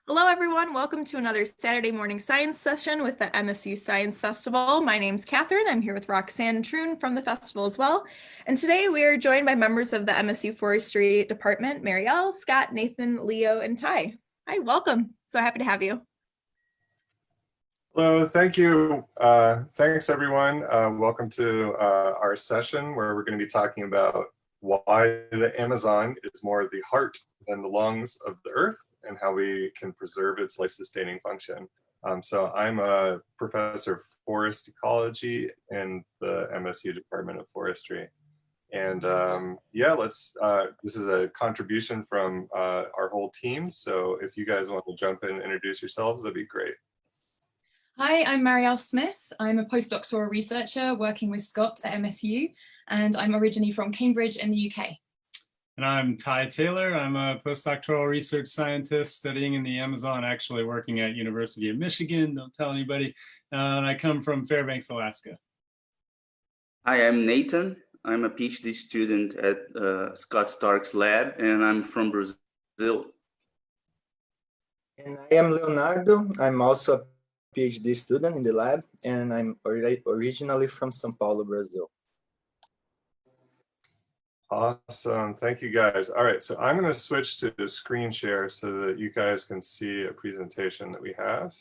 Hello, everyone. Welcome to another Saturday morning science session with the MSU Science Festival. My name's Catherine. I'm here with Roxanne Troon from the festival as well. And today we are joined by members of the MSU Forestry Department, Marielle, Scott, Nathan, Leo, and Ty. Hi, welcome. So happy to have you. Hello, thank you. Thanks, everyone. Welcome to our session where we're going to be talking about why the Amazon is more the heart than the lungs of the earth and how we can preserve its life-sustaining function. So I'm a professor of forest ecology in the MSU Department of Forestry. And yeah, this is a contribution from our whole team. So if you guys want to jump in and introduce yourselves, that'd be great. Hi, I'm Marielle Smith. I'm a postdoctoral researcher working with Scott at MSU, and I'm originally from Cambridge in the UK. And I'm Ty Taylor. I'm a postdoctoral research scientist studying in the Amazon, actually working at University of Michigan. Don't tell anybody. And I come from Fairbanks, Alaska. Hi, I'm Nathan. I'm a PhD student at Scott Stark's lab, and I'm from Brazil. And I am Leonardo. I'm also a PhD student in the lab, and I'm originally from São Paulo, Brazil. Awesome, thank you guys. All right, so I'm going to switch to the screen share so that you guys can see a presentation that we have.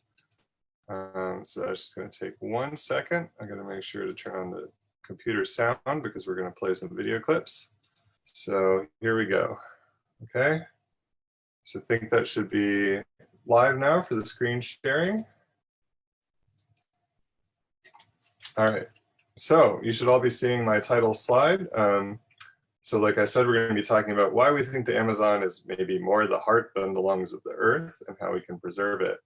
So that's just going to take 1 second. I'm going to make sure to turn on the computer sound because we're going to play some video clips. So here we go. Okay, so I think that should be live now for the screen sharing. All right, so you should all be seeing my title slide. So like I said, we're going to be talking about why we think the Amazon is maybe more the heart than the lungs of the earth and how we can preserve it.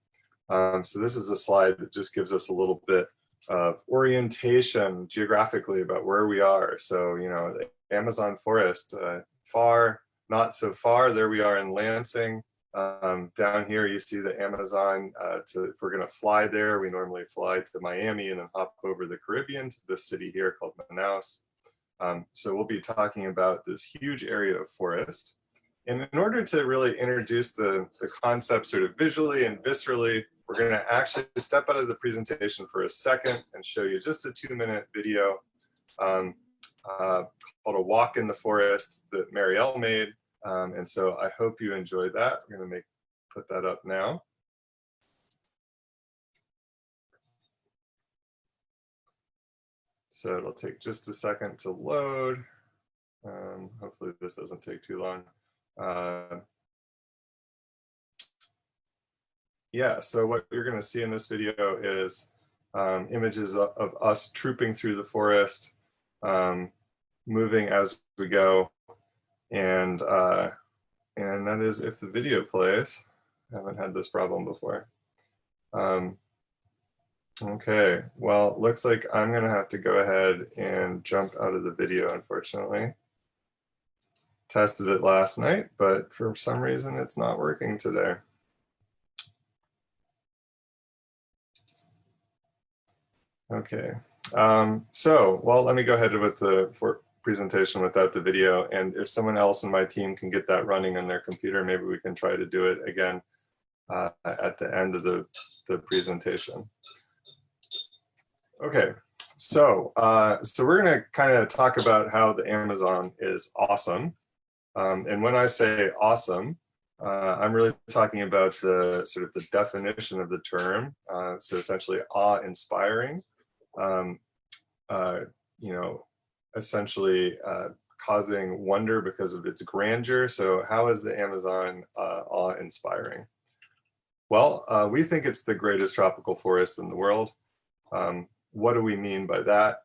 So this is a slide that just gives us a little bit of orientation geographically about where we are. So, you know, the Amazon forest, far, not so far, there we are in Lansing. Down here you see the Amazon. If we're going to fly there, we normally fly to Miami and then hop over the Caribbean to this city here called Manaus. So we'll be talking about this huge area of forest. And in order to really introduce the concept sort of visually and viscerally, we're going to actually step out of the presentation for a second and show you just a 2-minute video called A Walk in the Forest that Marielle made. And so I hope you enjoyed that. We're going to put that up now. So it'll take just a second to load. Hopefully this doesn't take too long. Yeah, so what you're going to see in this video is images of us trooping through the forest, moving as we go. And that is if the video plays. I haven't had this problem before. Okay, well, looks like I'm gonna have to go ahead and jump out of the video, unfortunately. Tested it last night, but for some reason it's not working today. Okay, well, let me go ahead with the presentation without the video, and if someone else in my team can get that running on their computer, maybe we can try to do it again at the end of the presentation. Okay, so we're going to kind of talk about how the Amazon is awesome. And when I say awesome, I'm really talking about the sort of the definition of the term. So essentially awe-inspiring, you know, essentially causing wonder because of its grandeur. So how is the Amazon awe-inspiring? Well, we think it's the greatest tropical forest in the world. What do we mean by that?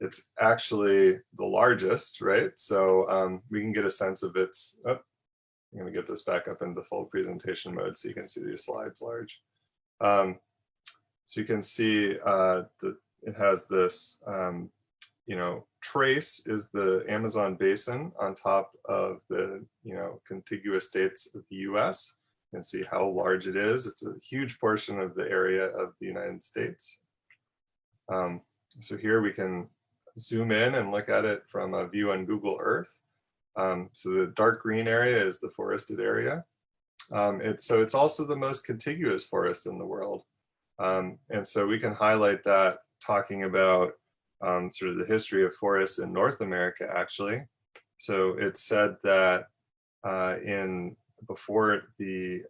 It's actually the largest, right? So we can get a sense of its, I'm gonna get this back up into full presentation mode so you can see these slides large. So you can see that it has this, you know, trace is the Amazon basin on top of the, you know, contiguous states of the US. You can see how large it is. It's a huge portion of the area of the United States. So here we can zoom in and look at it from a view on Google Earth. So the dark green area is the forested area. So it's also the most contiguous forest in the world. And so we can highlight that talking about sort of the history of forests in North America, actually. So it's said that before the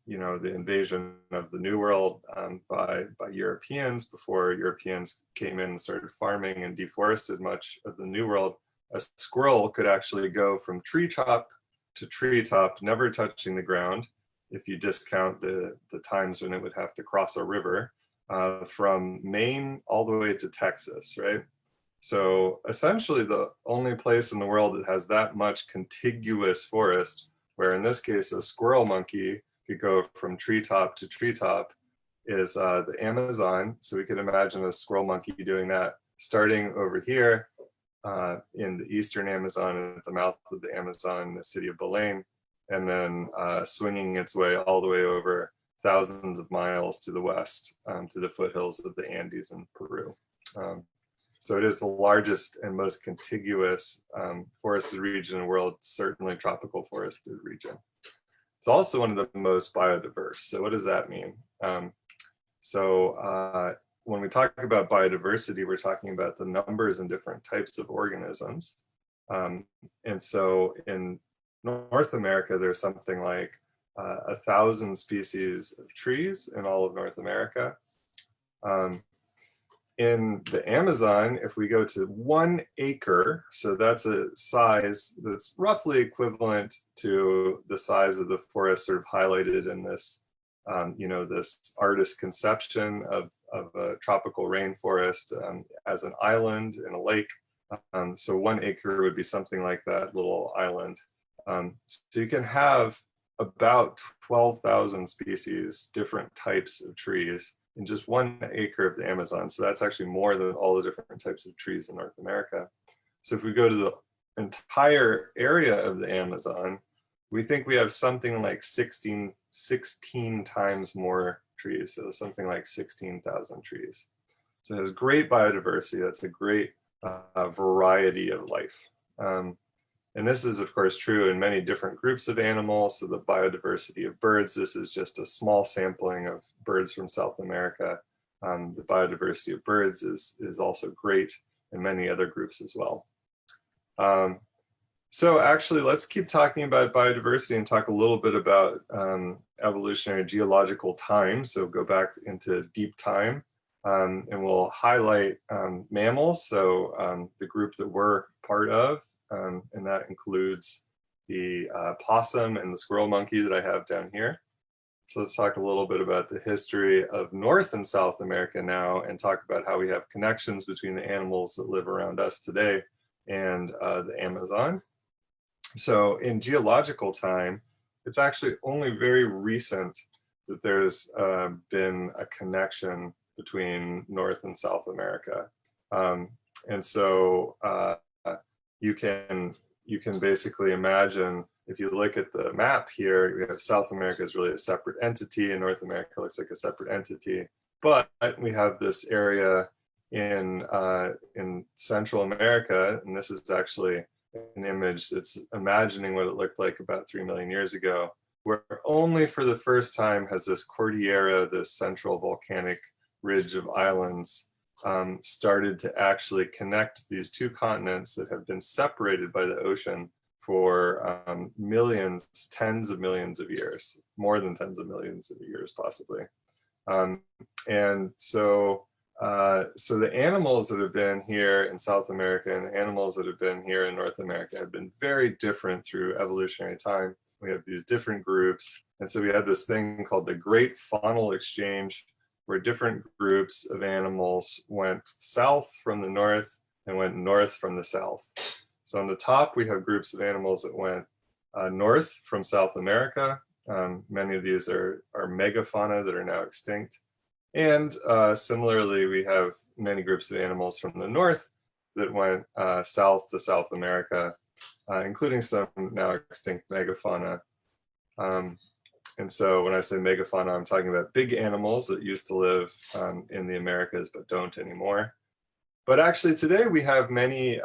the invasion of the New World by Europeans, before Europeans came in and started farming and deforested much of the New World, a squirrel could actually go from treetop to treetop, never touching the ground, if you discount the times when it would have to cross a river, from Maine all the way to Texas, right? So essentially the only place in the world that has that much contiguous forest, where in this case a squirrel monkey could go from treetop to treetop, is the Amazon. So we could imagine a squirrel monkey doing that starting over here in the eastern Amazon, at the mouth of the Amazon, the city of Belém, and then swinging its way all the way over thousands of miles to the west, to the foothills of the Andes in Peru. So it is the largest and most contiguous forested region in the world, certainly tropical forested region. It's also one of the most biodiverse. So what does that mean? When we talk about biodiversity, we're talking about the numbers and different types of organisms. And so in North America, there's something like 1,000 species of trees in all of North America. In the Amazon, if we go to 1 acre, so that's a size that's roughly equivalent to the size of the forest sort of highlighted in this, this artist conception of a tropical rainforest as an island in a lake. So 1 acre would be something like that little island. So you can have about 12,000 species, different types of trees in just 1 acre of the Amazon. So that's actually more than all the different types of trees in North America. So if we go to the entire area of the Amazon, we think we have something like 16 times more trees. So something like 16,000 trees. So it has great biodiversity. That's a great variety of life. And this is, of course, true in many different groups of animals. So the biodiversity of birds, this is just a small sampling of birds from South America. The biodiversity of birds is also great in many other groups as well. So actually, let's keep talking about biodiversity and talk a little bit about evolutionary geological time. So go back into deep time, and we'll highlight mammals. So the group that we're part of, and that includes the possum and the squirrel monkey that I have down here. So let's talk a little bit about the history of North and South America now, and talk about how we have connections between the animals that live around us today and the Amazon. So in geological time, it's actually only very recent that there's been a connection between North and South America. And so you can basically imagine, if you look at the map here, we have South America is really a separate entity, and North America looks like a separate entity. But we have this area in Central America, and this is actually an image that's imagining what it looked like about 3 million years ago, where only for the first time has this Cordillera, this central volcanic ridge of islands, started to actually connect these two continents that have been separated by the ocean for millions, tens of millions of years, more than tens of millions of years possibly. And so the animals that have been here in South America and the animals that have been here in North America have been very different through evolutionary time. We have these different groups. And so we had this thing called the Great Faunal Exchange, where different groups of animals went south from the north and went north from the south. So on the top, we have groups of animals that went north from South America. Many of these are megafauna that are now extinct. And similarly, we have many groups of animals from the north that went south to South America, including some now extinct megafauna. And so when I say megafauna, I'm talking about big animals that used to live in the Americas but don't anymore. But actually today we have many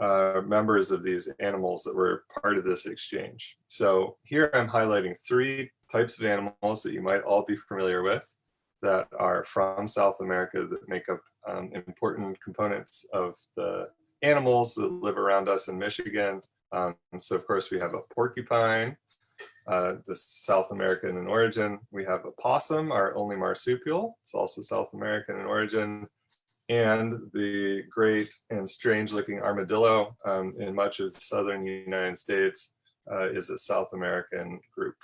members of these animals that were part of this exchange. So here I'm highlighting 3 types of animals that you might all be familiar with that are from South America that make up important components of the animals that live around us in Michigan. So of course we have a porcupine, this South American in origin. We have a possum, our only marsupial. It's also South American in origin. And the great and strange looking armadillo in much of the southern United States is a South American group.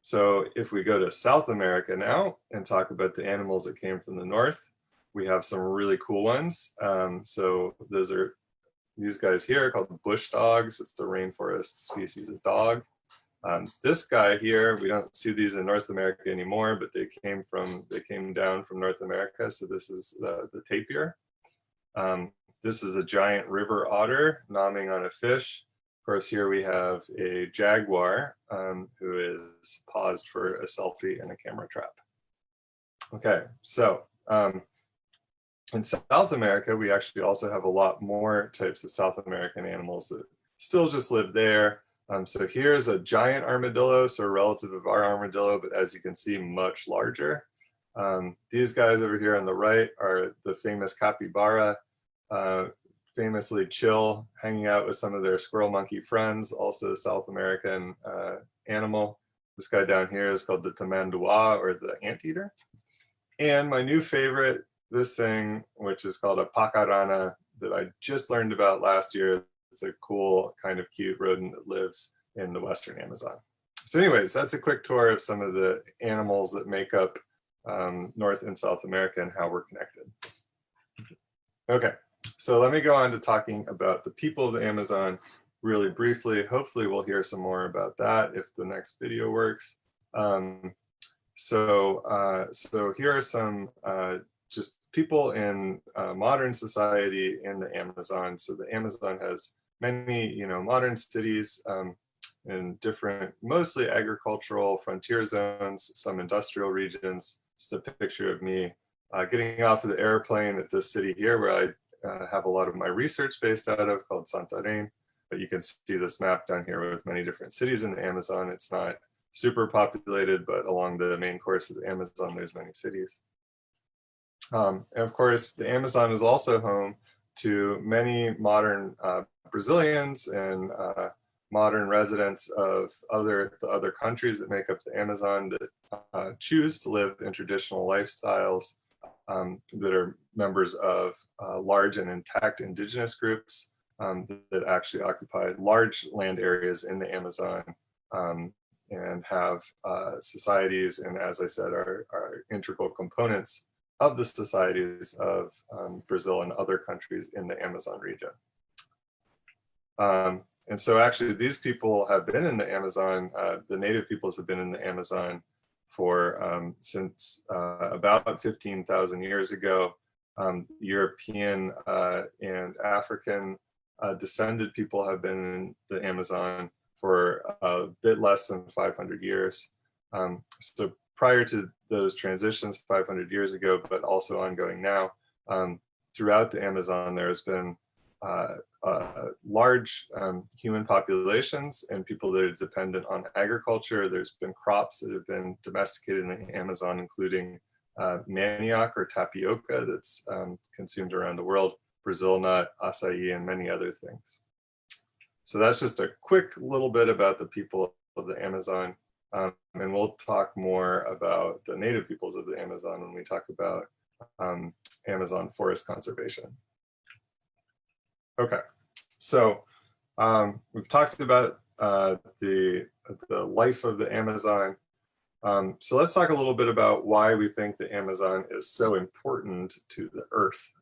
So if we go to South America now and talk about the animals that came from the north, we have some really cool ones. So those are these guys here called bush dogs. It's the rainforest species of dog. This guy here, we don't see these in North America anymore, but they came down from North America. So this is the tapir. This is a giant river otter nomming on a fish. Of course, here we have a jaguar who is paused for a selfie and a camera trap. Okay, so in South America, we actually also have a lot more types of South American animals that still just live there. So here's a giant armadillo, so a relative of our armadillo, but as you can see, much larger. These guys over here on the right are the famous capybara, famously chill, hanging out with some of their squirrel monkey friends, also a South American animal. This guy down here is called the tamandua, or the anteater. And my new favorite, this thing, which is called a pacarana, that I just learned about last year. It's a cool, kind of cute rodent that lives in the Western Amazon. So anyways, that's a quick tour of some of the animals that make up North and South America and how we're connected. Okay, so let me go on to talking about the people of the Amazon really briefly. Hopefully we'll hear some more about that if the next video works. So here are some just people in modern society in the Amazon. So the Amazon has many, modern cities in different, mostly agricultural frontier zones, some industrial regions. Just a picture of me getting off of the airplane at this city here where I have a lot of my research based out of, called Santarém. But you can see this map down here with many different cities in the Amazon. It's not super populated, but along the main course of the Amazon, there's many cities. And of course, the Amazon is also home to many modern Brazilians and modern residents of the other countries that make up the Amazon that choose to live in traditional lifestyles, that are members of large and intact indigenous groups that actually occupy large land areas in the Amazon and have societies, and as I said, are integral components of the societies of Brazil and other countries in the Amazon region. And so actually these people have been in the Amazon, the native peoples have been in the Amazon for since about 15,000 years ago. European and African descended people have been in the Amazon for a bit less than 500 years. So prior to those transitions 500 years ago, but also ongoing now, throughout the Amazon, there has been large human populations and people that are dependent on agriculture. There's been crops that have been domesticated in the Amazon, including manioc or tapioca that's consumed around the world, Brazil nut, acai, and many other things. So that's just a quick little bit about the people of the Amazon. And we'll talk more about the native peoples of the Amazon when we talk about Amazon forest conservation. Okay, so we've talked about the life of the Amazon. So let's talk a little bit about why we think the Amazon is so important to the Earth.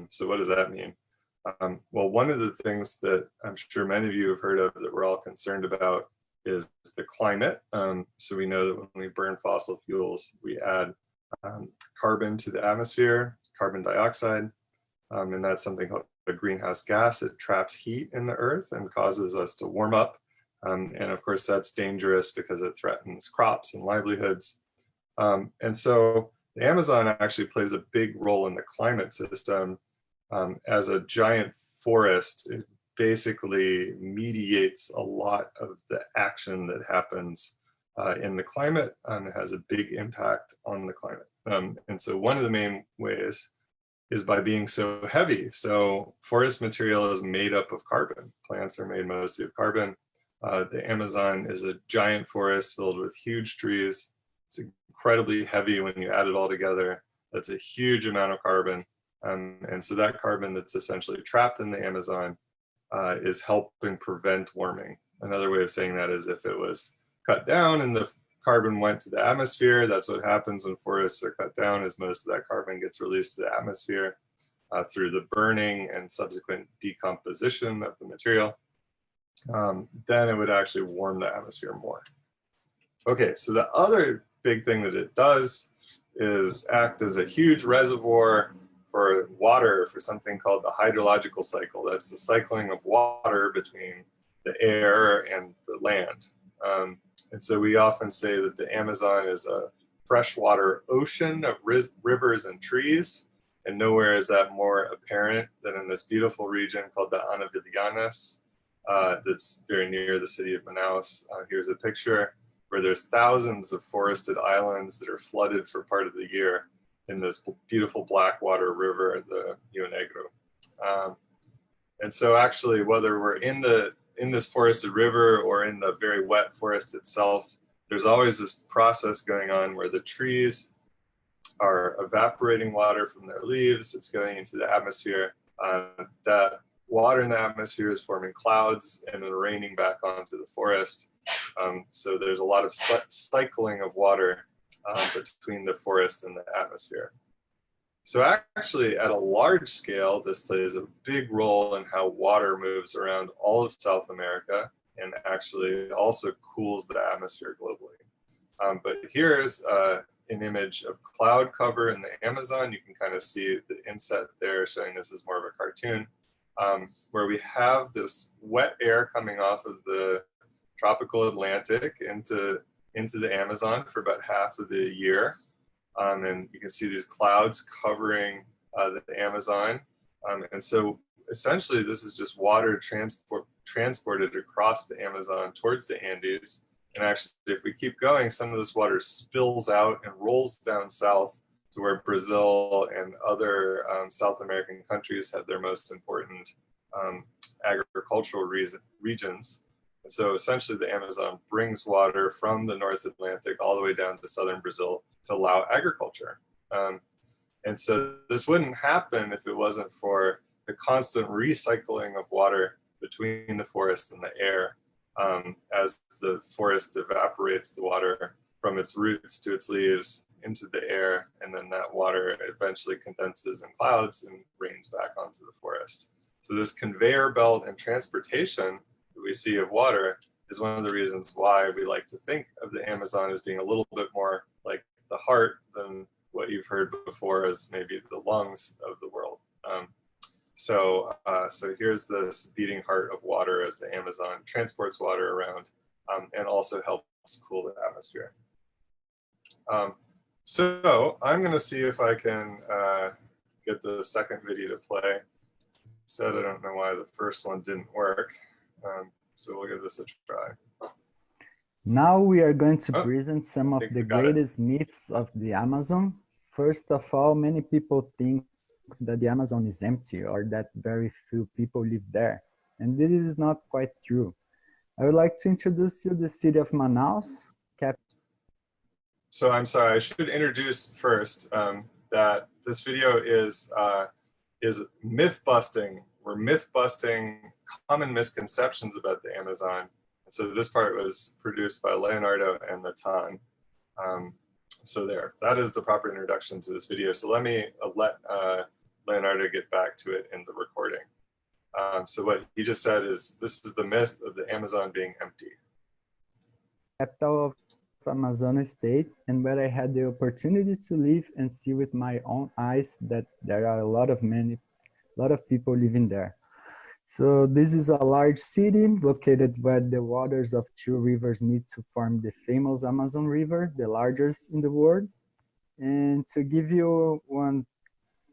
So what does that mean? Well, one of the things that I'm sure many of you have heard of that we're all concerned about is the climate. So we know that when we burn fossil fuels, we add carbon to the atmosphere, carbon dioxide, and that's something called a greenhouse gas. It traps heat in the Earth and causes us to warm up. And of course, that's dangerous because it threatens crops and livelihoods. And so the Amazon actually plays a big role in the climate system as a giant forest, it basically mediates a lot of the action that happens in the climate, and it has a big impact on the climate. And so one of the main ways is by being so heavy. So forest material is made up of carbon. Plants are made mostly of carbon. The Amazon is a giant forest filled with huge trees. It's incredibly heavy when you add it all together. That's a huge amount of carbon. And so that carbon that's essentially trapped in the Amazon is helping prevent warming. Another way of saying that is if it was cut down and the carbon went to the atmosphere, that's what happens when forests are cut down, is most of that carbon gets released to the atmosphere through the burning and subsequent decomposition of the material. Then it would actually warm the atmosphere more. Okay, so the other big thing that it does is act as a huge reservoir for water for something called the hydrological cycle. That's the cycling of water between the air and the land. And so we often say that the Amazon is a freshwater ocean of rivers and trees, and nowhere is that more apparent than in this beautiful region called the Anavilhanas, that's very near the city of Manaus. Here's a picture where there's thousands of forested islands that are flooded for part of the year in this beautiful blackwater river, the Rio Negro. And so actually, whether we're in this forested river or in the very wet forest itself, there's always this process going on where the trees are evaporating water from their leaves. It's going into the atmosphere. That water in the atmosphere is forming clouds and then raining back onto the forest. So there's a lot of cycling of water between the forest and the atmosphere. So actually, at a large scale, this plays a big role in how water moves around all of South America, and actually also cools the atmosphere globally. But here's an image of cloud cover in the Amazon. You can kind of see the inset there showing this is more of a cartoon, where we have this wet air coming off of the tropical Atlantic into the Amazon for about half of the year. And you can see these clouds covering the Amazon. And so essentially this is just water transported across the Amazon towards the Andes. And actually, if we keep going, some of this water spills out and rolls down south to where Brazil and other South American countries have their most important agricultural regions. And so essentially the Amazon brings water from the North Atlantic all the way down to southern Brazil to allow agriculture. And so this wouldn't happen if it wasn't for the constant recycling of water between the forest and the air, as the forest evaporates the water from its roots to its leaves into the air, and then that water eventually condenses in clouds and rains back onto the forest. So this conveyor belt and transportation that we see of water is one of the reasons why we like to think of the Amazon as being a little bit more like the heart than what you've heard before as maybe the lungs of the world. So here's this beating heart of water as the Amazon transports water around and also helps cool the atmosphere. So I'm going to see if I can get the second video to play. Said I don't know why the first one didn't work. So we'll give this a try. Now we are going to present some of the greatest myths of the Amazon. First of all, many people think that the Amazon is empty or that very few people live there. And this is not quite true. I would like to introduce you the city of Manaus. So I'm sorry, I should introduce first that this video is myth busting. We're myth busting common misconceptions about the Amazon. And so this part was produced by Leonardo and Natan. So there, that is the proper introduction to this video. So let me let Leonardo get back to it in the recording. So what he just said is, this is the myth of the Amazon being empty. Capital of Amazon state, and where I had the opportunity to live and see with my own eyes that there are a lot of people living there. So this is a large city located where the waters of two rivers meet to form the famous Amazon River, the largest in the world. And to give you one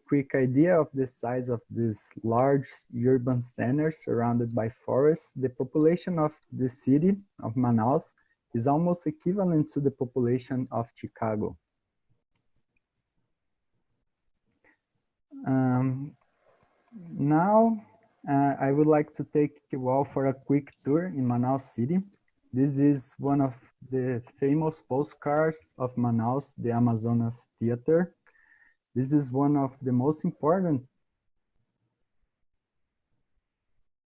quick idea of the size of this large urban center surrounded by forests, the population of the city of Manaus is almost equivalent to the population of Chicago. Now, I would like to take you all for a quick tour in Manaus City. This is one of the famous postcards of Manaus, the Amazonas Theater. This is one of the most important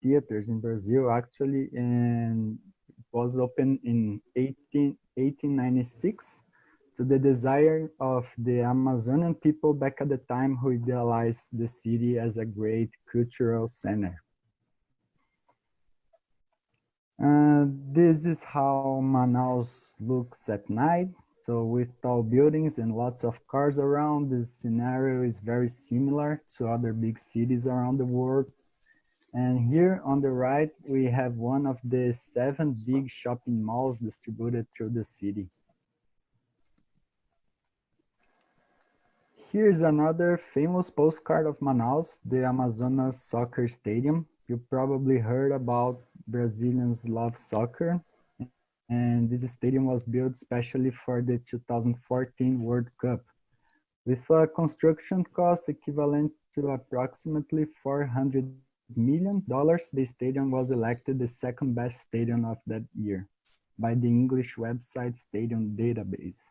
theaters in Brazil, actually, and it was opened in 1896 to the desire of the Amazonian people back at the time who idealized the city as a great cultural center. This is how Manaus looks at night. So with tall buildings and lots of cars around, this scenario is very similar to other big cities around the world. And here on the right, we have one of the 7 big shopping malls distributed through the city. Here's another famous postcard of Manaus, the Amazonas Soccer Stadium. You probably heard about Brazilians love soccer. And this stadium was built specially for the 2014 World Cup. With a construction cost equivalent to approximately $400 million, the stadium was elected the second best stadium of that year by the English website Stadium Database.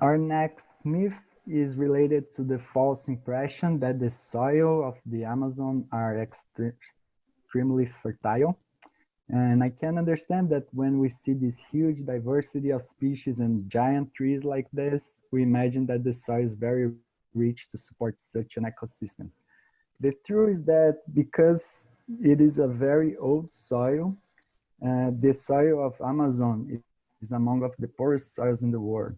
Our next myth is related to the false impression that the soil of the Amazon are extremely fertile. And I can understand that when we see this huge diversity of species and giant trees like this, we imagine that the soil is very rich to support such an ecosystem. The truth is that because it is a very old soil, the soil of Amazon is among of the poorest soils in the world.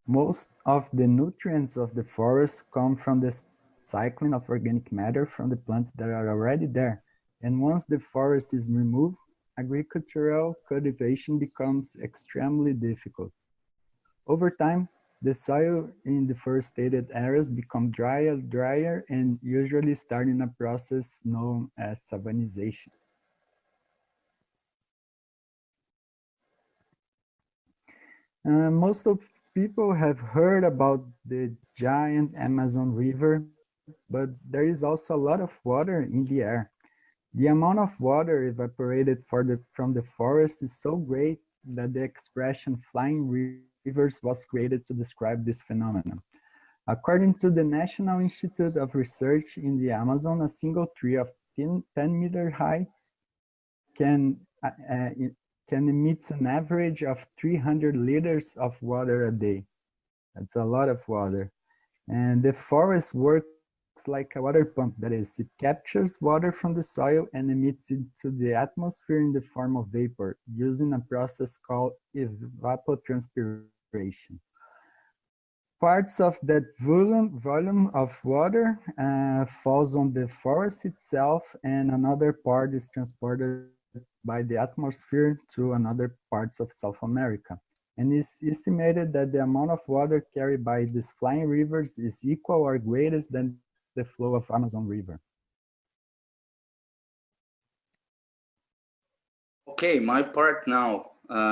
Most of the nutrients of the forest come from the cycling of organic matter from the plants that are already there. And once the forest is removed, agricultural cultivation becomes extremely difficult. Over time, the soil in deforested areas becomes drier, and usually starting a process known as savanization. Most of people have heard about the giant Amazon River, but there is also a lot of water in the air. The amount of water evaporated from the forest is so great that the expression flying rivers was created to describe this phenomenon. According to the National Institute of Research in the Amazon, a single tree of 10 meters high can emit an average of 300 liters of water a day. That's a lot of water. And the forest works like a water pump. That is, it captures water from the soil and emits it to the atmosphere in the form of vapor using a process called evapotranspiration. Parts of that volume of water falls on the forest itself, and another part is transported by the atmosphere to another parts of South America. And it's estimated that the amount of water carried by these flying rivers is equal or greater than the flow of Amazon River. Okay, my part now.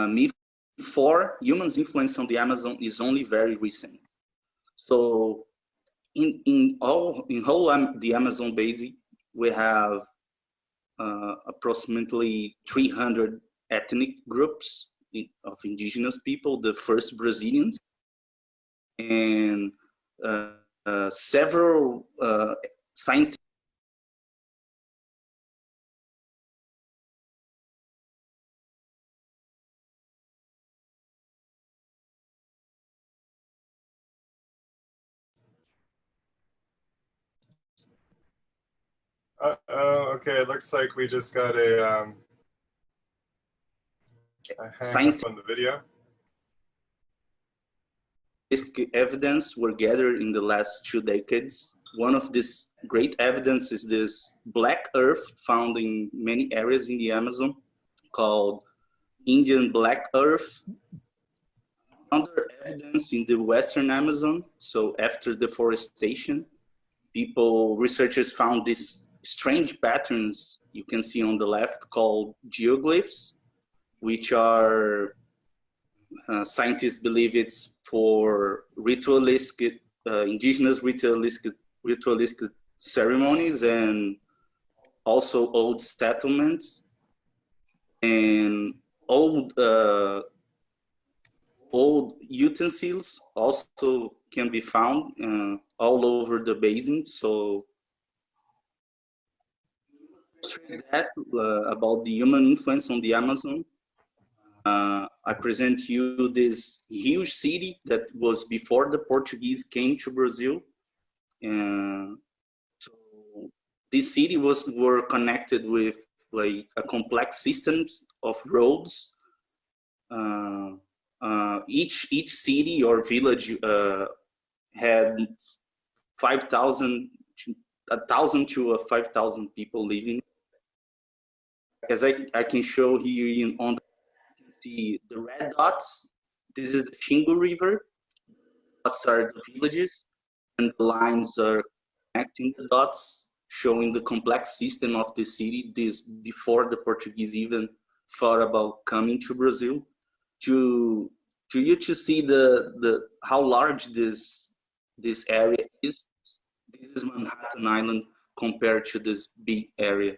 Myth 4, humans' influence on the Amazon is only very recent. So in whole the Amazon basin, we have approximately 300 ethnic groups of indigenous people, the first Brazilians, and several scientists. Okay, it looks like we just got a hang up on the video. Evidence were gathered in the last 2 decades. One of this great evidence is this black earth found in many areas in the Amazon called Indian black earth. Another evidence in the Western Amazon. So after deforestation, researchers found these strange patterns you can see on the left called geoglyphs, which are, scientists believe it's for ritualistic, indigenous ritualistic ceremonies and also old settlements and old utensils also can be found all over the basin. So that about the human influence on the Amazon, I present you this huge city that was before the Portuguese came to Brazil. So this city were connected with like a complex systems of roads. Each city or village had 1,000 to 5,000 people living. As I can show here on the red dots, this is the Xingu River. Dots are the villages, and the lines are connecting the dots, showing the complex system of the city. This before the Portuguese even thought about coming to Brazil. To you to see the how large this area is. This is Manhattan Island compared to this big area.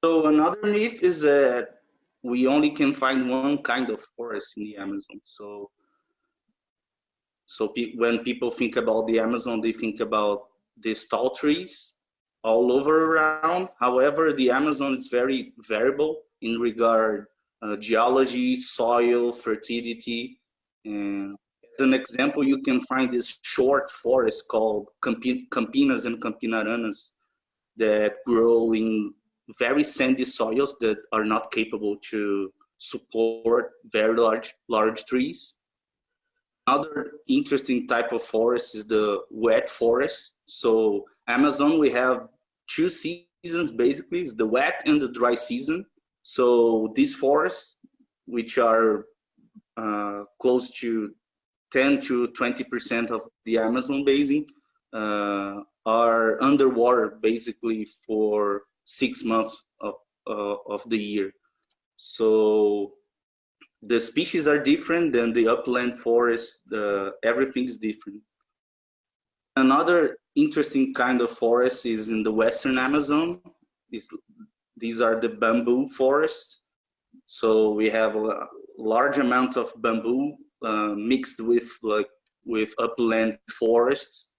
So another myth is that we only can find one kind of forest in the Amazon. So when people think about the Amazon, they think about these tall trees all over around. However, the Amazon is very variable in regard geology, soil, fertility. And as an example, you can find this short forest called campinas and campinaranas that grow in very sandy soils that are not capable to support very large trees. Another interesting type of forest is the wet forest. So Amazon, we have two seasons basically, it's the wet and the dry season. So these forests, which are close to 10 to 20% of the Amazon basin, are underwater basically for 6 months of the year. So the species are different than the upland forest. Everything is different. Another interesting kind of forest is in the Western Amazon. These are the bamboo forests. So we have a large amount of bamboo mixed with upland forests.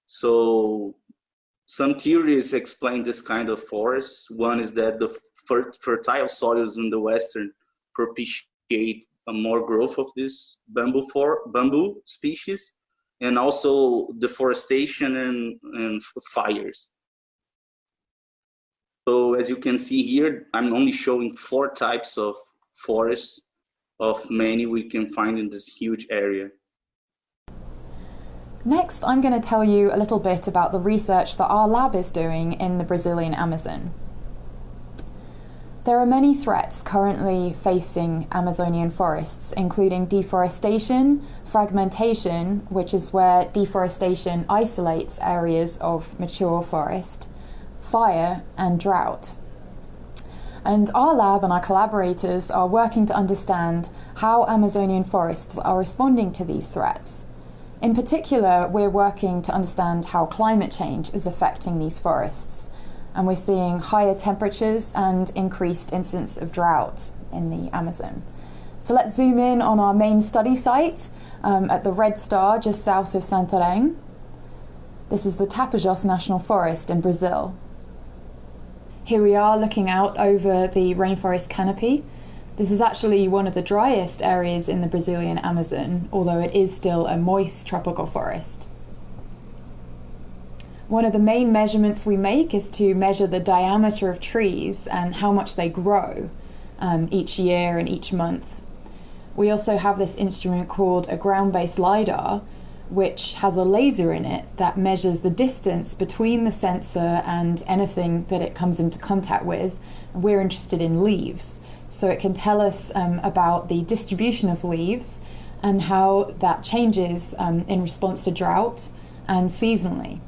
So some theories explain this kind of forests. One is that the fertile soils in the Western propitiate a more growth of this bamboo species, and also deforestation and fires. So as you can see here, I'm only showing 4 types of forests of many we can find in this huge area. Next, I'm going to tell you a little bit about the research that our lab is doing in the Brazilian Amazon. There are many threats currently facing Amazonian forests, including deforestation, fragmentation, which is where deforestation isolates areas of mature forest, fire, and drought. And our lab and our collaborators are working to understand how Amazonian forests are responding to these threats. In particular, we're working to understand how climate change is affecting these forests. And we're seeing higher temperatures and increased incidence of drought in the Amazon. So let's zoom in on our main study site at the Red Star just south of Santarém. This is the Tapajós National Forest in Brazil. Here we are looking out over the rainforest canopy. This is actually one of the driest areas in the Brazilian Amazon, although it is still a moist tropical forest. One of the main measurements we make is to measure the diameter of trees and how much they grow each year and each month. We also have this instrument called a ground-based LiDAR, which has a laser in it that measures the distance between the sensor and anything that it comes into contact with. We're interested in leaves, so it can tell us about the distribution of leaves and how that changes in response to drought and seasonally.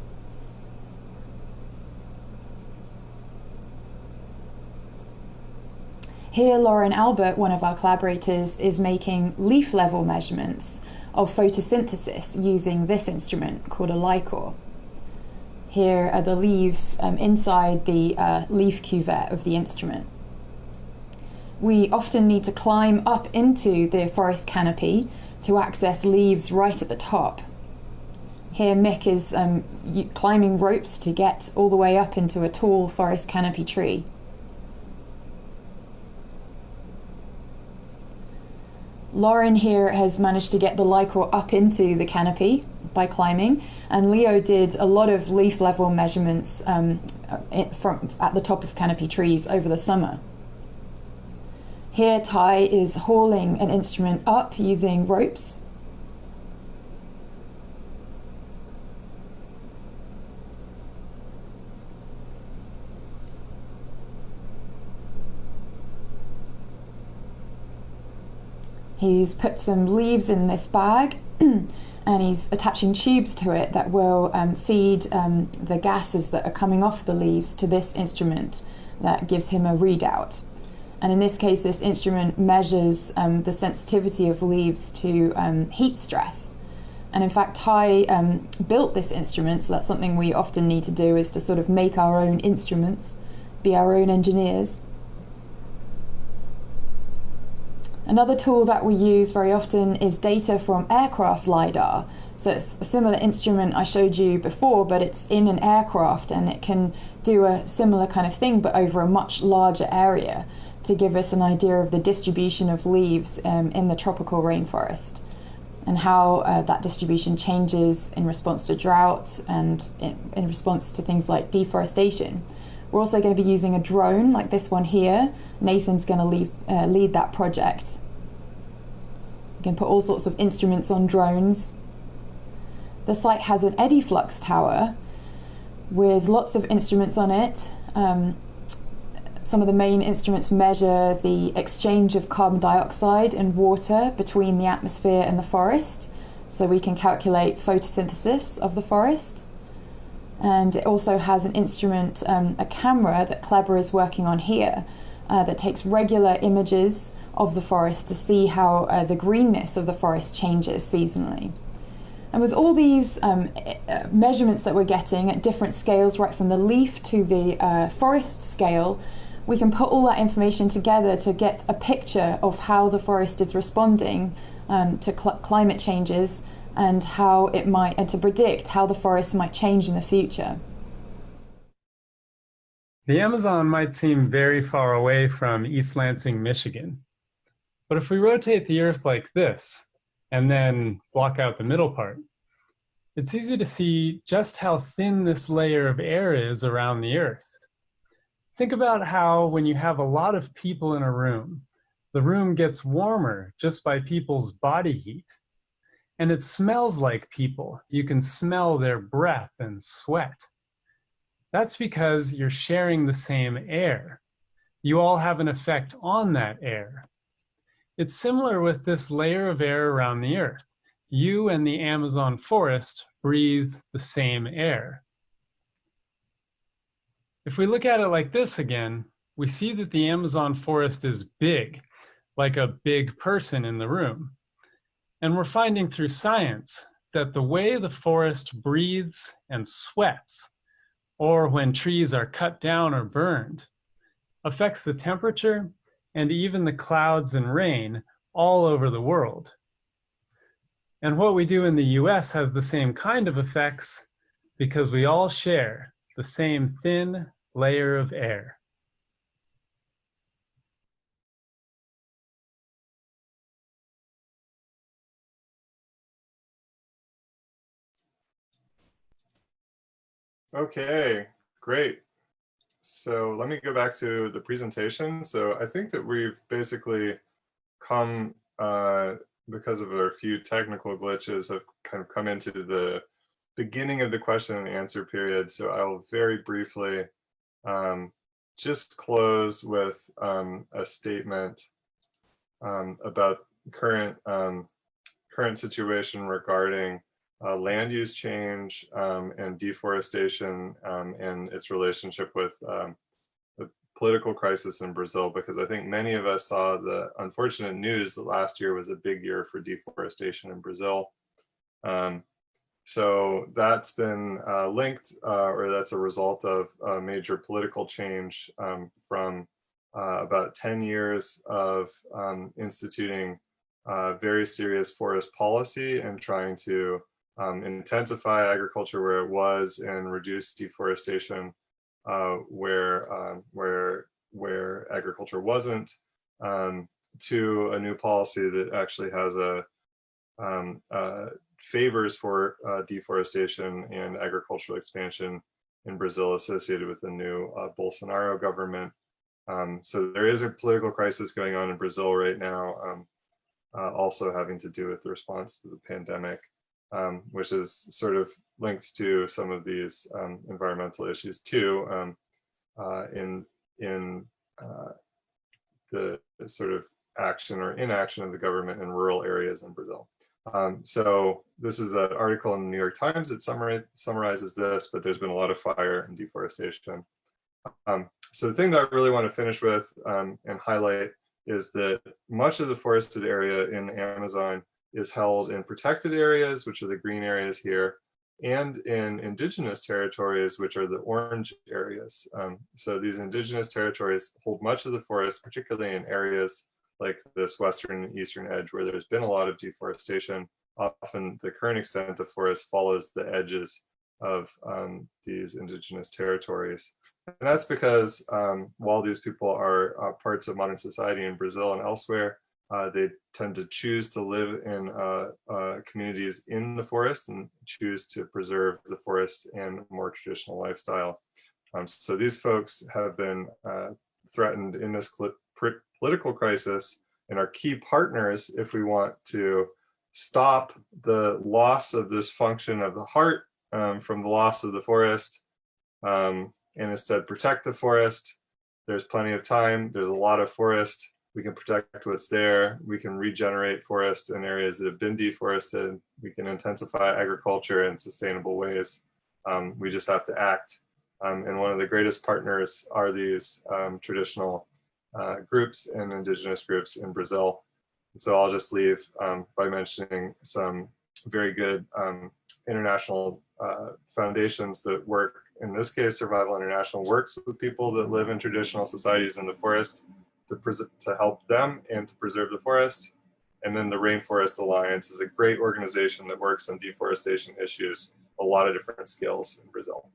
Here, Lauren Albert, one of our collaborators, is making leaf level measurements of photosynthesis using this instrument called a lycor. Here are the leaves inside the leaf cuvette of the instrument. We often need to climb up into the forest canopy to access leaves right at the top. Here Mick is climbing ropes to get all the way up into a tall forest canopy tree. Lauren here has managed to get the lycor up into the canopy by climbing, and Leo did a lot of leaf level measurements from at the top of canopy trees over the summer. Here Ty is hauling an instrument up using ropes. He's put some leaves in this bag and he's attaching tubes to it that will feed the gases that are coming off the leaves to this instrument that gives him a readout. And in this case, this instrument measures the sensitivity of leaves to heat stress. And in fact, Ty built this instrument, so that's something we often need to do, is to sort of make our own instruments, be our own engineers. Another tool that we use very often is data from aircraft LiDAR. So it's a similar instrument I showed you before, but it's in an aircraft and it can do a similar kind of thing, but over a much larger area to give us an idea of the distribution of leaves in the tropical rainforest and how that distribution changes in response to drought and in response to things like deforestation. We're also going to be using a drone like this one here. Nathan's going to lead that project. You can put all sorts of instruments on drones. The site has an eddy flux tower with lots of instruments on it. Some of the main instruments measure the exchange of carbon dioxide and water between the atmosphere and the forest, so we can calculate photosynthesis of the forest. And it also has an instrument, a camera that Kleber is working on here, that takes regular images of the forest to see how the greenness of the forest changes seasonally. And with all these measurements that we're getting at different scales, right from the leaf to the forest scale, we can put all that information together to get a picture of how the forest is responding to climate changes and how it might, and to predict how the forest might change in the future. The Amazon might seem very far away from East Lansing, Michigan. But if we rotate the Earth like this, and then block out the middle part, it's easy to see just how thin this layer of air is around the Earth. Think about how when you have a lot of people in a room, the room gets warmer just by people's body heat. And it smells like people. You can smell their breath and sweat. That's because you're sharing the same air. You all have an effect on that air. It's similar with this layer of air around the Earth. You and the Amazon forest breathe the same air. If we look at it like this again, we see that the Amazon forest is big, like a big person in the room. And we're finding through science that the way the forest breathes and sweats, or when trees are cut down or burned, affects the temperature and even the clouds and rain all over the world. And what we do in the US has the same kind of effects because we all share the same thin layer of air. Okay, great. So let me go back to the presentation. So I think that we've basically come because of a few technical glitches, have kind of come into the beginning of the question and answer period. So I will very briefly just close with a statement about current situation regarding land use change and deforestation and its relationship with the political crisis in Brazil, because I think many of us saw the unfortunate news that last year was a big year for deforestation in Brazil. So that's been linked, or that's a result of a major political change from about 10 years of instituting very serious forest policy and trying to intensify agriculture where it was and reduce deforestation where agriculture wasn't, to a new policy that actually has a favors for deforestation and agricultural expansion in Brazil associated with the new Bolsonaro government. So there is a political crisis going on in Brazil right now, also having to do with the response to the pandemic, which is sort of linked to some of these environmental issues too, in the sort of action or inaction of the government in rural areas in Brazil. So this is an article in the New York Times that summarizes this, but there's been a lot of fire and deforestation. So the thing that I really want to finish with and highlight is that much of the forested area in the Amazon is held in protected areas, which are the green areas here, and in indigenous territories, which are the orange areas. So these indigenous territories hold much of the forest, particularly in areas like this western and eastern edge where there's been a lot of deforestation. Often the current extent of forest follows the edges of these indigenous territories. And that's because while these people are parts of modern society in Brazil and elsewhere, they tend to choose to live in communities in the forest and choose to preserve the forest and a more traditional lifestyle. So these folks have been threatened in this political crisis and are key partners if we want to stop the loss of this function of the heart from the loss of the forest, and instead protect the forest. There's plenty of time. There's a lot of forest. We can protect what's there. We can regenerate forest in areas that have been deforested. We can intensify agriculture in sustainable ways. We just have to act. And one of the greatest partners are these traditional groups and indigenous groups in Brazil. And so I'll just leave by mentioning some very good international foundations that work. In this case, Survival International works with people that live in traditional societies in the forest to help them and to preserve the forest. And then the Rainforest Alliance is a great organization that works on deforestation issues, a lot of different skills in Brazil.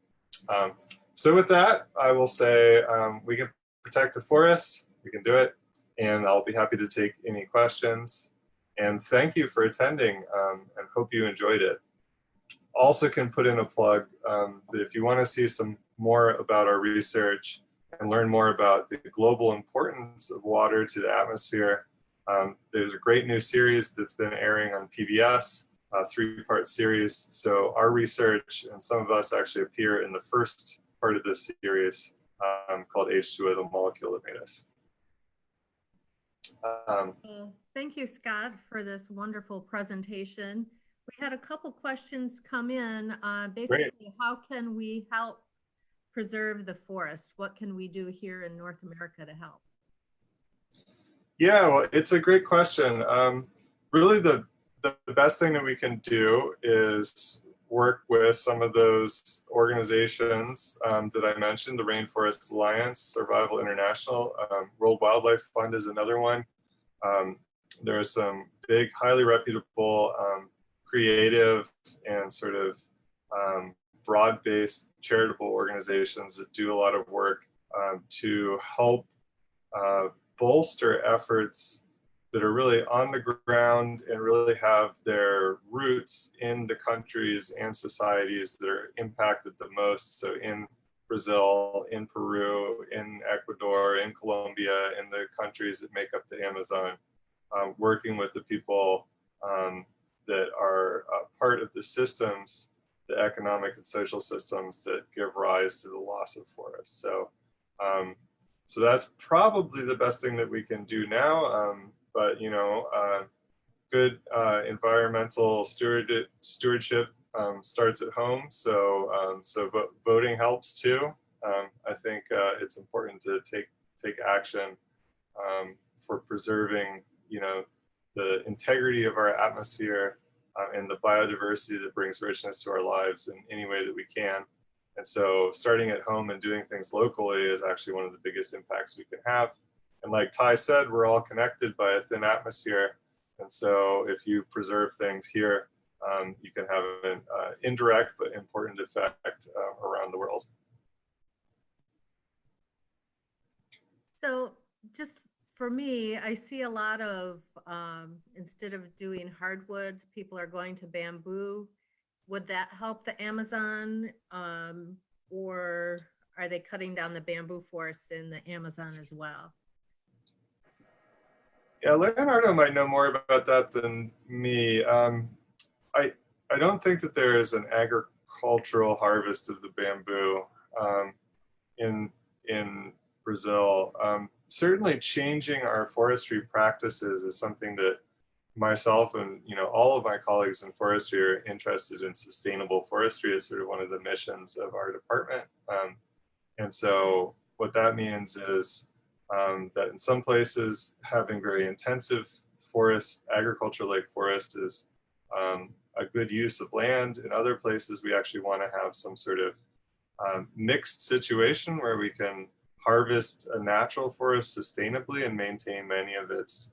So with that, I will say we can protect the forest, we can do it, and I'll be happy to take any questions. And thank you for attending and hope you enjoyed it. Also can put in a plug that if you want to see some more about our research and learn more about the global importance of water to the atmosphere, there's a great new series that's been airing on PBS, a 3-part series. So our research and some of us actually appear in the first part of this series called H2O, the molecule that made us. Thank you, Scott, for this wonderful presentation. We had a couple questions come in. Basically, great. How can we help preserve the forest? What can we do here in North America to help? Yeah, well, it's a great question. Really, the best thing that we can do is work with some of those organizations that I mentioned, the Rainforest Alliance, Survival International, World Wildlife Fund is another one. There are some big, highly reputable, creative and sort of broad-based charitable organizations that do a lot of work to help bolster efforts that are really on the ground and really have their roots in the countries and societies that are impacted the most. So in Brazil, in Peru, in Ecuador, in Colombia, in the countries that make up the Amazon, working with the people that are part of the systems, the economic and social systems that give rise to the loss of forests. So, so that's probably the best thing that we can do now. But you know, good environmental stewardship starts at home. So, so voting helps too. I think it's important to take action for preserving, you know, the integrity of our atmosphere and the biodiversity that brings richness to our lives in any way that we can. And so starting at home and doing things locally is actually one of the biggest impacts we can have. And like Ty said, we're all connected by a thin atmosphere. And so if you preserve things here, you can have an indirect but important effect around the world. So just for me, I see a lot of, instead of doing hardwoods, people are going to bamboo. Would that help the Amazon, or are they cutting down the bamboo forests in the Amazon as well? Yeah, Leonardo might know more about that than me. I don't think that there is an agricultural harvest of the bamboo in Brazil. Certainly changing our forestry practices is something that myself and, you know, all of my colleagues in forestry are interested in. Sustainable forestry is sort of one of the missions of our department. And so what that means is that in some places having very intensive forest, agriculture-like forest is a good use of land. In other places, we actually want to have some sort of mixed situation where we can harvest a natural forest sustainably and maintain many of its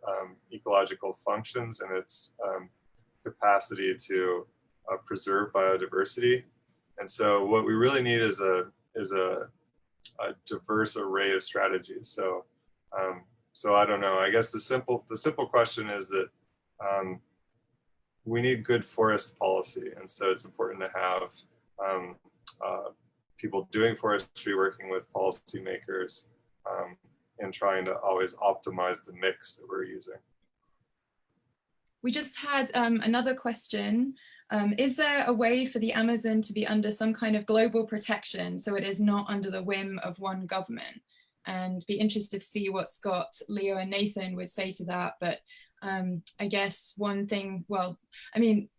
ecological functions and its capacity to preserve biodiversity. And so what we really need is a diverse array of strategies. So so I don't know, I guess the simple question is that we need good forest policy. And so it's important to have people doing forestry working with policymakers and trying to always optimize the mix that we're using. We just had another question. Is there a way for the Amazon to be under some kind of global protection so it is not under the whim of one government? And be interested to see what Scott, Leo, and Nathan would say to that. But I guess one thing, well, I mean,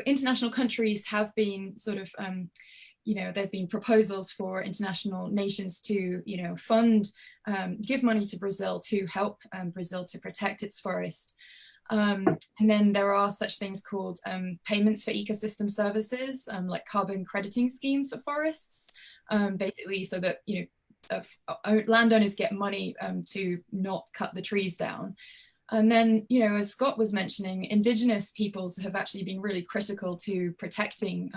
international countries have been sort of, you know, there have been proposals for international nations to, you know, fund, give money to Brazil to help Brazil to protect its forest. And then there are such things called payments for ecosystem services, like carbon crediting schemes for forests, basically so that, you know, landowners get money to not cut the trees down. And then, you know, as Scott was mentioning, Indigenous peoples have actually been really critical to protecting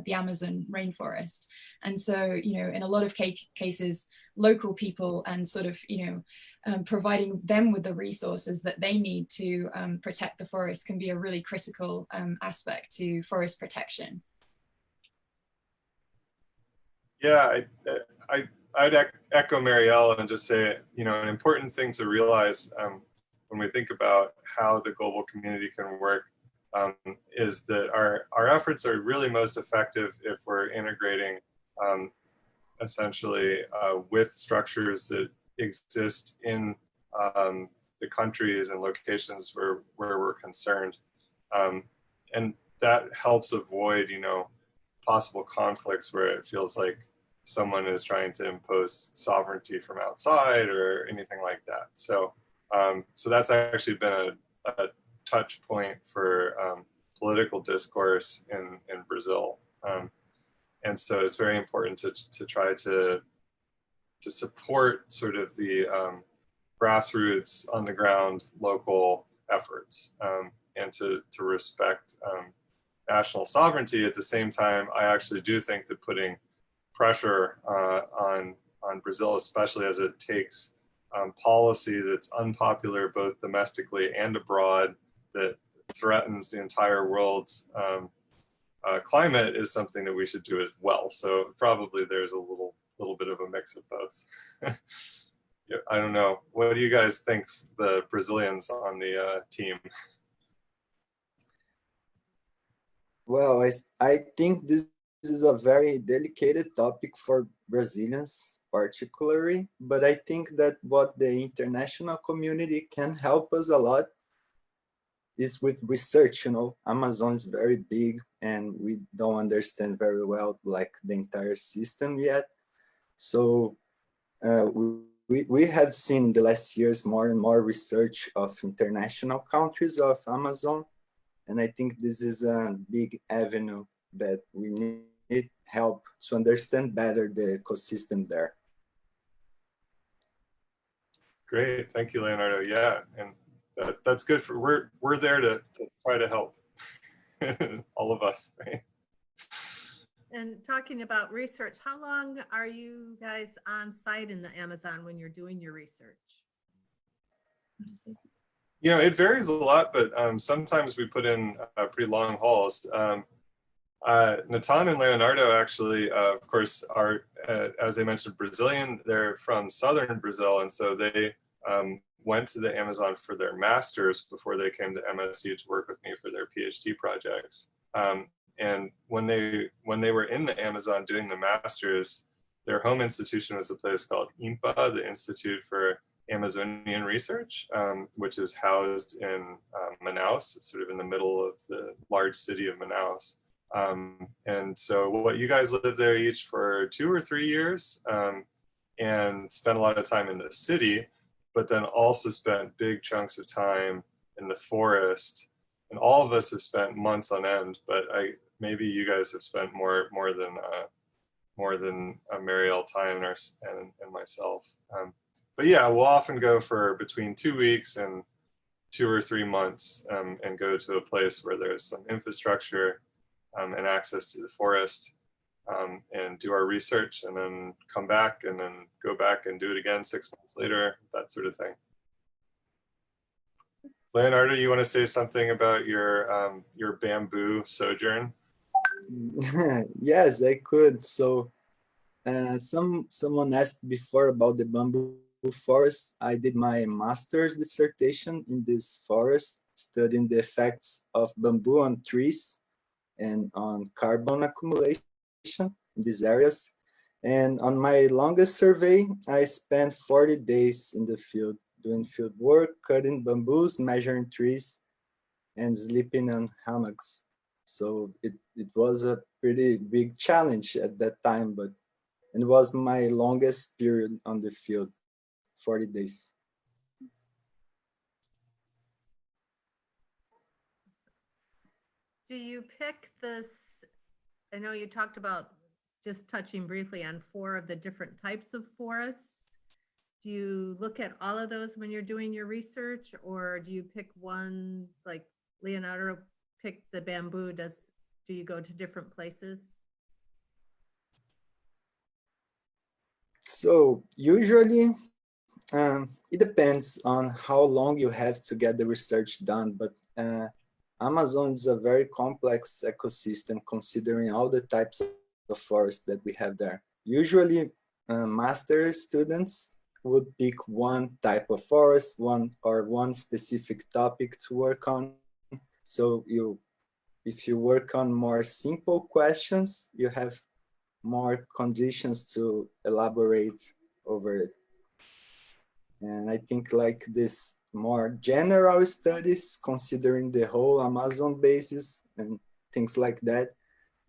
the Amazon rainforest. And so, you know, in a lot of cases, local people and sort of, you know, providing them with the resources that they need to protect the forest can be a really critical aspect to forest protection. Yeah, I'd echo Marielle and just say, you know, an important thing to realize when we think about how the global community can work is that our efforts are really most effective if we're integrating essentially with structures that exist in the countries and locations where we're concerned. And that helps avoid, you know, possible conflicts where it feels like someone is trying to impose sovereignty from outside or anything like that. So, so that's actually been a touch point for political discourse in Brazil. And so it's very important to try to support sort of the grassroots, on the ground, local efforts, and to respect national sovereignty. At the same time, I actually do think that putting pressure on Brazil, especially as it takes policy that's unpopular both domestically and abroad, that threatens the entire world's climate, is something that we should do as well. So probably there's a little bit of a mix of both. Yeah, I don't know. What do you guys think, the Brazilians on the team? Well, I think this is a very delicate topic for Brazilians particularly, but I think that what the international community can help us a lot is with research. You know, Amazon is very big and we don't understand very well like the entire system yet. So we have seen in the last years more and more research of international countries of Amazon. And I think this is a big avenue that we need help to understand better the ecosystem there. Great, thank you, Leonardo. Yeah, and that's good for, we're there to try to help, all of us, right? And talking about research, how long are you guys on site in the Amazon when you're doing your research? You know, it varies a lot, but sometimes we put in pretty long hauls. Natan and Leonardo actually, of course, are, as I mentioned, Brazilian. They're from southern Brazil, and so they went to the Amazon for their masters before they came to MSU to work with me for their PhD projects. And when they were in the Amazon doing the masters, their home institution was a place called IMPA, the Institute for Amazonian Research, which is housed in Manaus. It's sort of in the middle of the large city of Manaus. And so what you guys lived there each for 2 or 3 years and spent a lot of time in the city, but then also spent big chunks of time in the forest. And all of us have spent months on end, but maybe you guys have spent more than Marielle, Ty, and myself. But yeah, we'll often go for between 2 weeks and 2 or 3 months and go to a place where there's some infrastructure and access to the forest and do our research, and then come back and then go back and do it again 6 months later, that sort of thing. Leonardo, you want to say something about your bamboo sojourn? Yes, I could. So someone asked before about the bamboo forest. I did my master's dissertation in this forest, studying the effects of bamboo on trees and on carbon accumulation in these areas. And on my longest survey, I spent 40 days in the field doing field work, cutting bamboos, measuring trees, and sleeping on hammocks. So it was a pretty big challenge at that time, but it was my longest period on the field, 40 days. Do you pick this? I know you talked about just touching briefly on 4 of the different types of forests. Do you look at all of those when you're doing your research, or do you pick one, like Leonardo picked the bamboo? Do you go to different places? So usually it depends on how long you have to get the research done, but Amazon is a very complex ecosystem considering all the types of forest that we have there. Usually master students would pick one type of forest, one specific topic to work on. So if you work on more simple questions, you have more conditions to elaborate over it. And I think like this more general studies, considering the whole Amazon basis and things like that,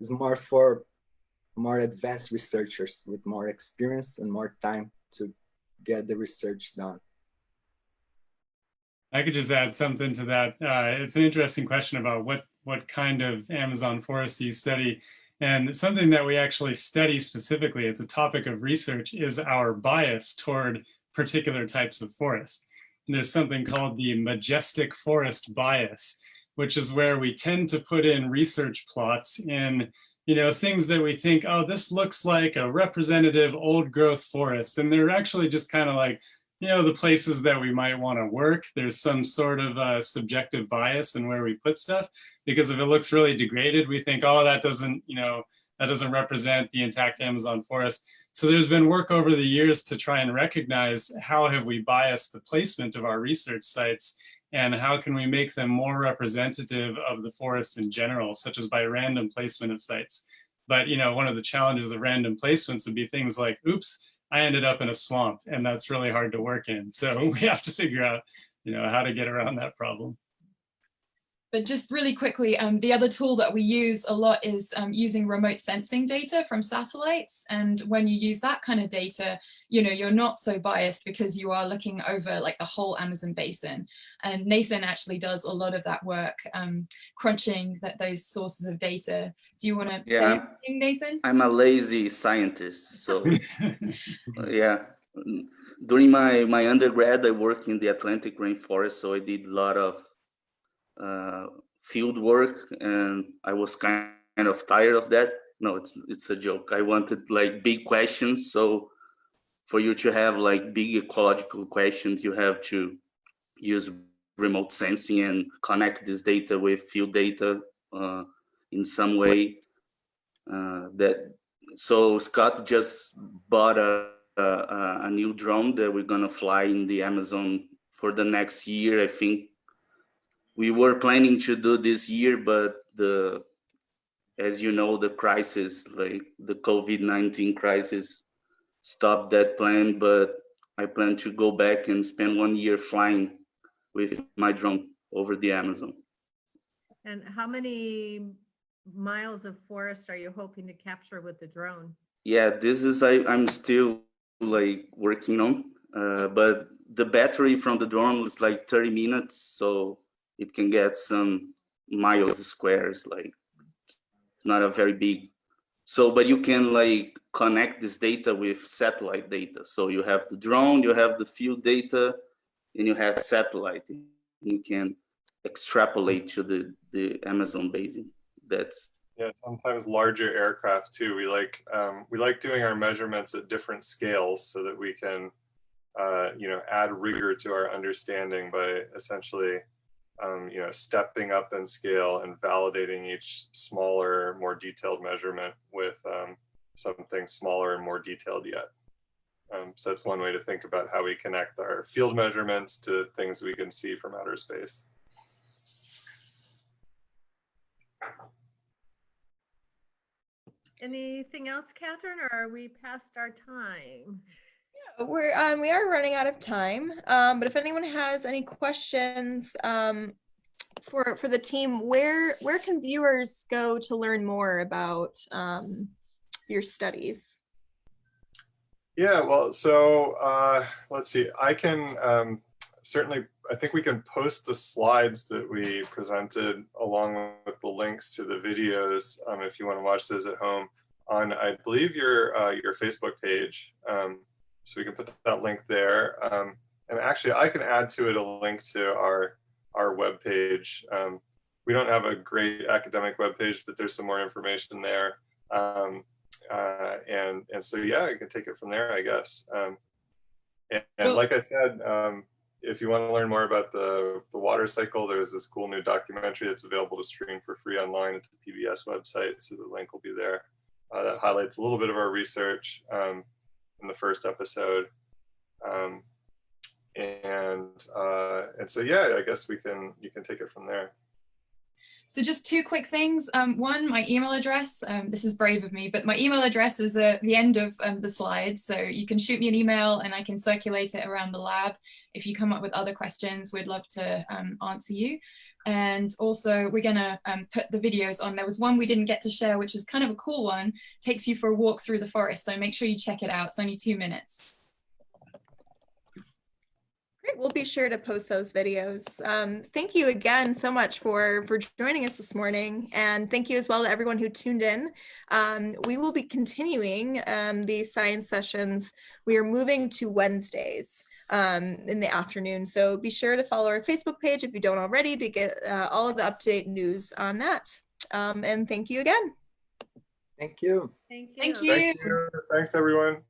is more for more advanced researchers with more experience and more time to get the research done. I could just add something to that. It's an interesting question about what kind of Amazon forest you study. And something that we actually study specifically as a topic of research is our bias toward particular types of forest. And there's something called the Majestic forest bias, which is where we tend to put in research plots in, things that we think, oh, this looks like a representative old growth forest. And they're actually just kind of like, the places that we might want to work. There's some sort of subjective bias in where we put stuff, because if it looks really degraded, we think, oh, that doesn't represent the intact Amazon forest. So there's been work over the years to try and recognize how have we biased the placement of our research sites and how can we make them more representative of the forest in general, such as by random placement of sites. But one of the challenges of random placements would be things like, oops, I ended up in a swamp, and that's really hard to work in. So we have to figure out how to get around that problem. But just really quickly, the other tool that we use a lot is using remote sensing data from satellites. And when you use that kind of data, you're not so biased because you are looking over like the whole Amazon basin. And Nathan actually does a lot of that work, crunching those sources of data. Do you want to say anything, Nathan? I'm a lazy scientist, so yeah. During my undergrad, I worked in the Atlantic rainforest, so I did a lot of field work, and I was kind of tired of that. No, it's a joke. I wanted like big questions. So for you to have like big ecological questions, you have to use remote sensing and connect this data with field data in some way. So Scott just bought a new drone that we're gonna fly in the Amazon for the next year. I think we were planning to do this year, but as you know, the crisis, like the COVID-19 crisis, stopped that plan. But I plan to go back and spend 1 year flying with my drone over the Amazon. And how many miles of forest are you hoping to capture with the drone? Yeah, this is I'm still like working on, but the battery from the drone is like 30 minutes, so it can get some miles squares. Like it's not a very big. So, but you can like connect this data with satellite data. So you have the drone, you have the field data, and you have satellite. You can extrapolate to the Amazon basin. Yeah, sometimes larger aircraft too. We like doing our measurements at different scales so that we can add rigor to our understanding by essentially stepping up in scale and validating each smaller, more detailed measurement with something smaller and more detailed yet. So that's one way to think about how we connect our field measurements to things we can see from outer space. Anything else, Catherine, or are we past our time? Yeah, we are running out of time, but if anyone has any questions for the team, where can viewers go to learn more about your studies? Yeah, well, so let's see. I can certainly, I think we can post the slides that we presented along with the links to the videos if you want to watch those at home on, I believe, your Facebook page. So we can put that link there. And actually, I can add to it a link to our webpage. We don't have a great academic webpage, but there's some more information there. And so, yeah, I can take it from there, I guess. And like I said, if you want to learn more about the water cycle, there's this cool new documentary that's available to stream for free online at the PBS website. So the link will be there. That highlights a little bit of our research in the first episode. And so, yeah, I guess you can take it from there. So just two quick things. One, my email address. This is brave of me, but my email address is at the end of the slides. So you can shoot me an email and I can circulate it around the lab. If you come up with other questions, we'd love to answer you. And also we're gonna put the videos on. There was one we didn't get to share, which is kind of a cool one. Takes you for a walk through the forest. So make sure you check it out. It's only 2 minutes. Great, we'll be sure to post those videos. Thank you again so much for joining us this morning. And thank you as well to everyone who tuned in. We will be continuing these science sessions. We are moving to Wednesdays in the afternoon. So be sure to follow our Facebook page if you don't already to get all of the up-to-date news on that. And thank you again. Thank you. Thank you. Thank you. Thank you. Thanks, everyone.